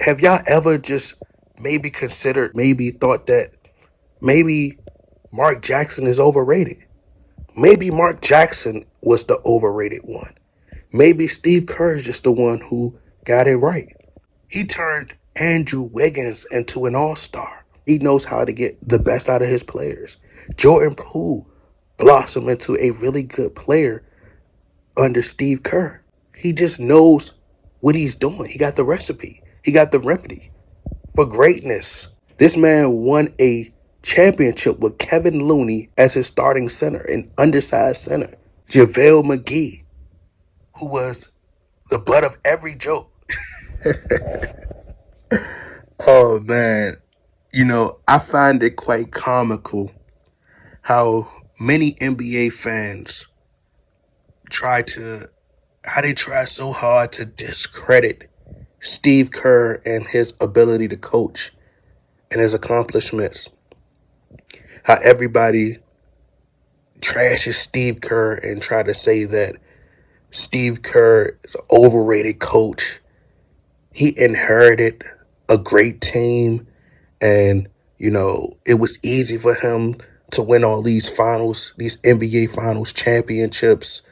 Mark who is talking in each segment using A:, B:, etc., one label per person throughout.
A: Have y'all ever just maybe considered, maybe thought that maybe Mark Jackson is overrated? Maybe Mark Jackson was the overrated one. Maybe Steve Kerr is just the one who got it right. He turned Andrew Wiggins into an all-star. He knows how to get the best out of his players. Jordan Poole blossomed into a really good player under Steve Kerr. He just knows what he's doing. He got the recipe. He got the remedy for greatness. This man won a championship with Kevin Looney as his starting center, an undersized center. JaVale McGee, who was the butt of every joke. Oh man, I find it quite comical how many NBA fans try to, how they try so hard to discredit Steve Kerr and his ability to coach and his accomplishments. How everybody trashes Steve Kerr and try to say that Steve Kerr is an overrated coach. He inherited a great team, and it was easy for him to win all these finals, these NBA finals championships.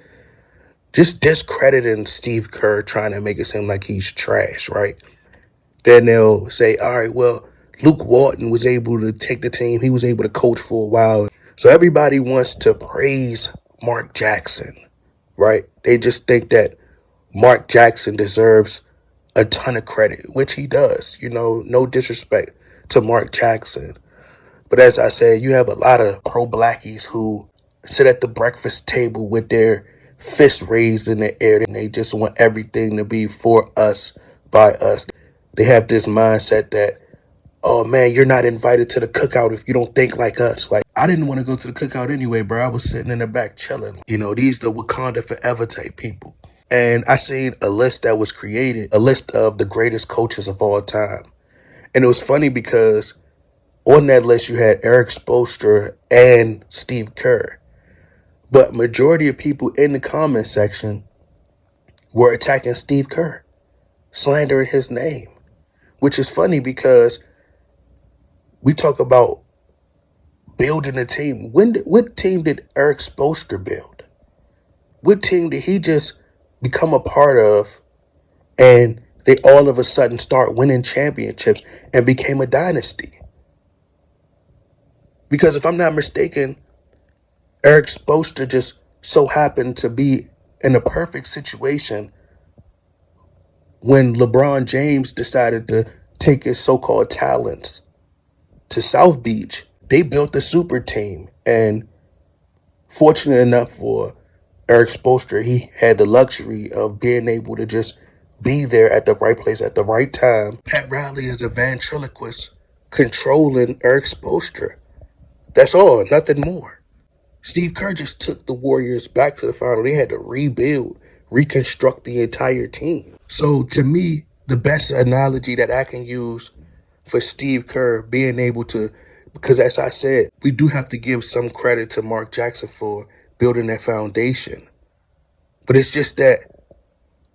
A: Just discrediting Steve Kerr, trying to make it seem like he's trash, right? Then they'll say, all right, well, Luke Walton was able to take the team. He was able to coach for a while. So everybody wants to praise Mark Jackson, right? They just think that Mark Jackson deserves a ton of credit, which he does. No disrespect to Mark Jackson. But as I said, you have a lot of pro-blackies who sit at the breakfast table with their fists raised in the air, and they just want everything to be for us, by us. They have this mindset that, oh man, you're not invited to the cookout if you don't think like us. Like, I didn't want to go to the cookout anyway, bro. I was sitting in the back chilling. These the Wakanda Forever type people. And I seen a list that was created, a list of the greatest coaches of all time. And it was funny because on that list you had Eric Spoelstra and Steve Kerr. But majority of people in the comment section were attacking Steve Kerr, slandering his name, which is funny because we talk about building a team. What team did Eric Spoelstra build? What team did he just become a part of and they all of a sudden start winning championships and became a dynasty? Because if I'm not mistaken, Eric Spoelstra just so happened to be in a perfect situation when LeBron James decided to take his so-called talents to South Beach. They built a super team, and fortunate enough for Eric Spoelstra, he had the luxury of being able to just be there at the right place at the right time. Pat Riley is a ventriloquist controlling Eric Spoelstra. That's all, nothing more. Steve Kerr just took the Warriors back to the final. They had to rebuild, reconstruct the entire team. So to me, the best analogy that I can use for Steve Kerr being able to, because as I said, we do have to give some credit to Mark Jackson for building that foundation. But it's just that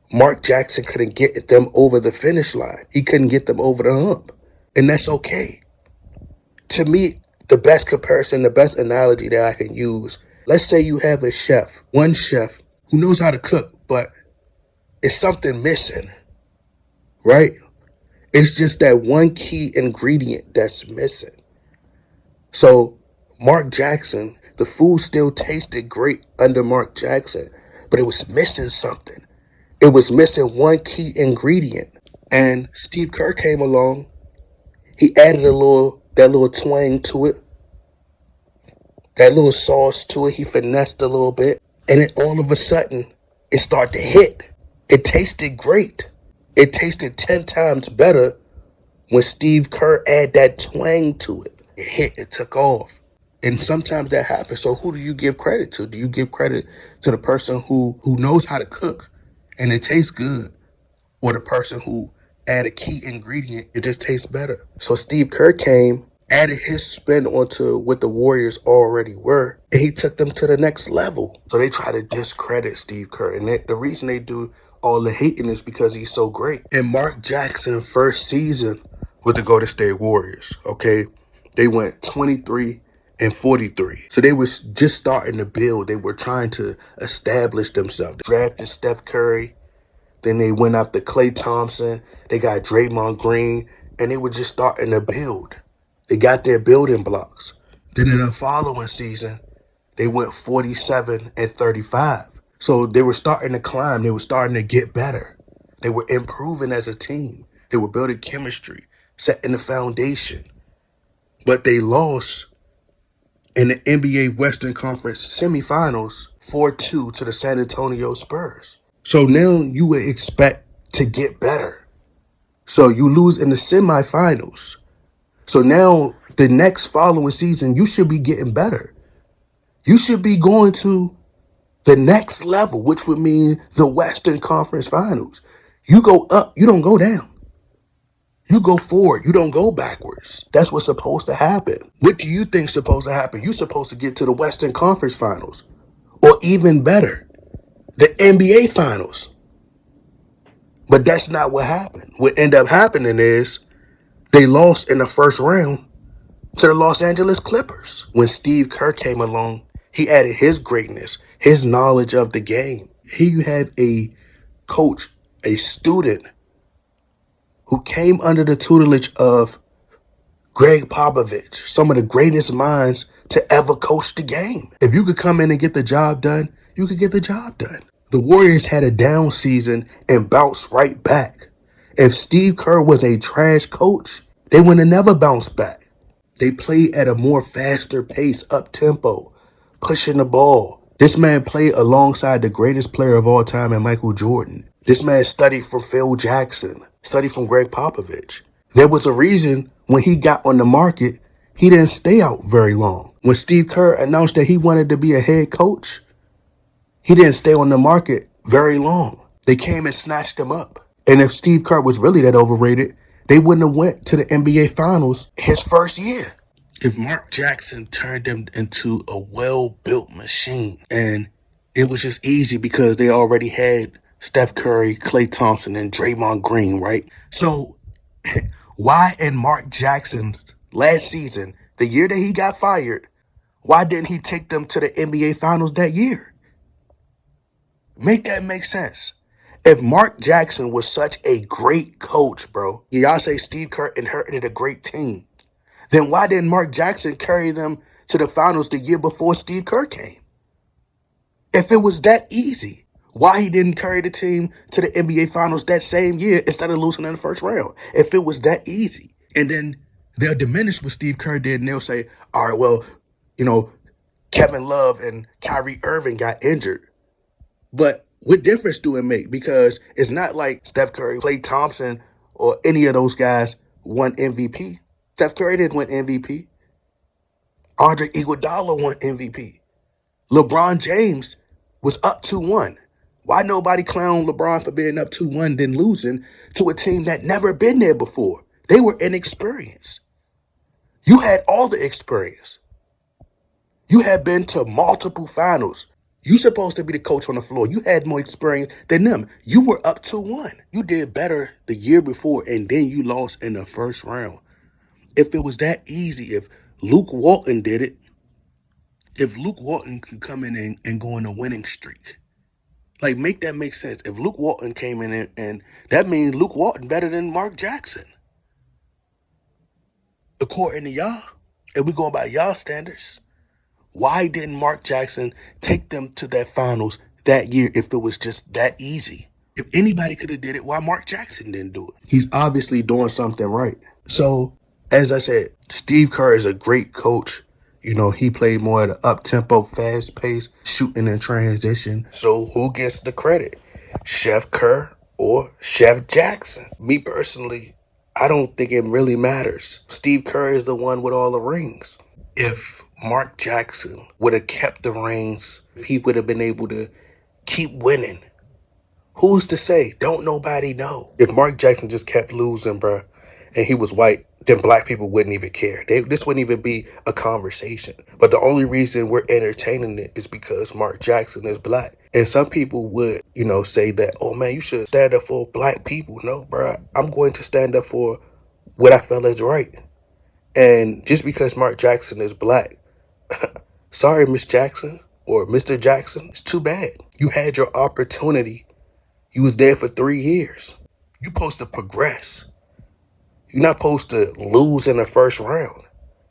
A: Mark Jackson couldn't get them over the finish line. He couldn't get them over the hump. And that's okay. To me, the best comparison, the best analogy that I can use, let's say you have a chef, one chef who knows how to cook, but it's something missing, right? It's just that one key ingredient that's missing. So Mark Jackson, the food still tasted great under Mark Jackson, but it was missing something. It was missing one key ingredient. And Steve Kerr came along. He added that little twang to it, that little sauce to it. He finessed a little bit. And then all of a sudden, it started to hit. It tasted great. It tasted 10 times better when Steve Kerr added that twang to it. It hit, it took off. And sometimes that happens. So who do you give credit to? Do you give credit to the person who knows how to cook and it tastes good, or the person who add a key ingredient, it just tastes better? So Steve Kerr came, added his spin onto what the Warriors already were, and he took them to the next level. So they try to discredit Steve Kerr. And the reason they do all the hating is because he's so great. In Mark Jackson's first season with the Golden State Warriors, okay, they went 23-43. So they was just starting to build. They were trying to establish themselves. They drafted Steph Curry. Then they went after Klay Thompson. They got Draymond Green. And they were just starting to build. They got their building blocks. Then in the following season, they went 47-35. So they were starting to climb. They were starting to get better. They were improving as a team. They were building chemistry, setting the foundation. But they lost in the NBA Western Conference semifinals 4-2 to the San Antonio Spurs. So now you would expect to get better. So you lose in the semifinals. So now the next following season, you should be getting better. You should be going to the next level, which would mean the Western Conference Finals. You go up, you don't go down. You go forward, you don't go backwards. That's what's supposed to happen. What do you think's supposed to happen? You're supposed to get to the Western Conference Finals. Or even better, the NBA Finals. But that's not what happened. What ended up happening is they lost in the first round to the Los Angeles Clippers. When Steve Kerr came along, he added his greatness, his knowledge of the game. Here you have a coach, a student who came under the tutelage of Greg Popovich, some of the greatest minds to ever coach the game. If you could come in and get the job done, you could get the job done. The Warriors had a down season and bounced right back. If Steve Kerr was a trash coach, they would have never bounced back. They played at a more faster pace, up-tempo, pushing the ball. This man played alongside the greatest player of all time in Michael Jordan. This man studied from Phil Jackson, studied from Greg Popovich. There was a reason when he got on the market, he didn't stay out very long. When Steve Kerr announced that he wanted to be a head coach, he didn't stay on the market very long. They came and snatched him up. And if Steve Kerr was really that overrated, they wouldn't have went to the NBA Finals his first year. If Mark Jackson turned them into a well-built machine, and it was just easy because they already had Steph Curry, Klay Thompson, and Draymond Green, right? So why in Mark Jackson last season, the year that he got fired, why didn't he take them to the NBA Finals that year? Make that make sense. If Mark Jackson was such a great coach, bro, y'all say Steve Kerr inherited a great team, then why didn't Mark Jackson carry them to the finals the year before Steve Kerr came? If it was that easy, why he didn't carry the team to the NBA Finals that same year instead of losing in the first round? If it was that easy. And then they'll diminish what Steve Kerr did and they'll say, all right, well, Kevin Love and Kyrie Irving got injured. But what difference do it make? Because it's not like Steph Curry, Klay Thompson, or any of those guys won MVP. Steph Curry didn't win MVP. Andre Iguodala won MVP. LeBron James was up 2-1. Why nobody clown LeBron for being up 2-1 then losing to a team that never been there before? They were inexperienced. You had all the experience. You had been to multiple finals. You supposed to be the coach on the floor. You had more experience than them. You were up 2-1. You did better the year before, and then you lost in the first round. If it was that easy, if Luke Walton did it, if Luke Walton could come in and go on a winning streak, like make that make sense. If Luke Walton came in and that means Luke Walton better than Mark Jackson. According to y'all, if we go by y'all standards, why didn't Mark Jackson take them to that finals that year if it was just that easy? If anybody could have did it, why Mark Jackson didn't do it? He's obviously doing something right. So, as I said, Steve Kerr is a great coach. He played more at an up-tempo, fast-paced, shooting and transition. So who gets the credit? Chef Kerr or Chef Jackson? Me personally, I don't think it really matters. Steve Kerr is the one with all the rings. If Mark Jackson would have kept the reins, if he would have been able to keep winning, who's to say? Don't nobody know. If Mark Jackson just kept losing, bruh, and he was white, then black people wouldn't even care. This wouldn't even be a conversation. But the only reason we're entertaining it is because Mark Jackson is black. And some people would, say that, oh man, you should stand up for black people. No, bro, I'm going to stand up for what I feel is right. And just because Mark Jackson is black, sorry, Miss Jackson or Mr. Jackson, it's too bad. You had your opportunity. You was there for 3 years. You supposed to progress. You're not supposed to lose in the first round.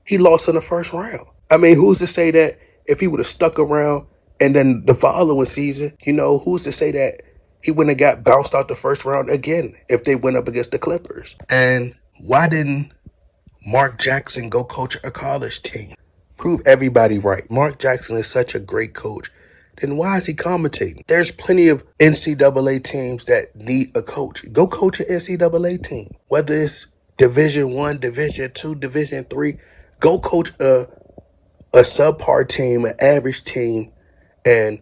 A: He lost in the first round. I mean, who's to say that if he would have stuck around and then the following season, who's to say that he wouldn't have got bounced out the first round again if they went up against the Clippers? And why didn't Mark Jackson go coach a college team? Prove everybody right. Mark Jackson is such a great coach. Then why is he commentating? There's plenty of NCAA teams that need a coach. Go coach an NCAA team. Whether it's Division 1, Division 2, Division 3, go coach a subpar team, an average team, and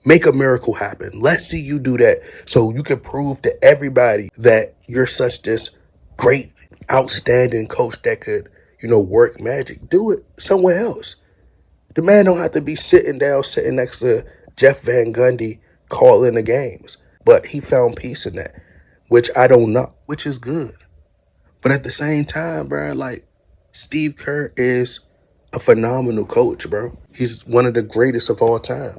A: make a miracle happen. Let's see you do that so you can prove to everybody that you're such this great, outstanding coach that could, work magic. Do it somewhere else. The man don't have to be sitting next to Jeff Van Gundy calling the games. But he found peace in that, which I don't know, which is good. But at the same time, bro, like, Steve Kerr is a phenomenal coach, bro. He's one of the greatest of all time.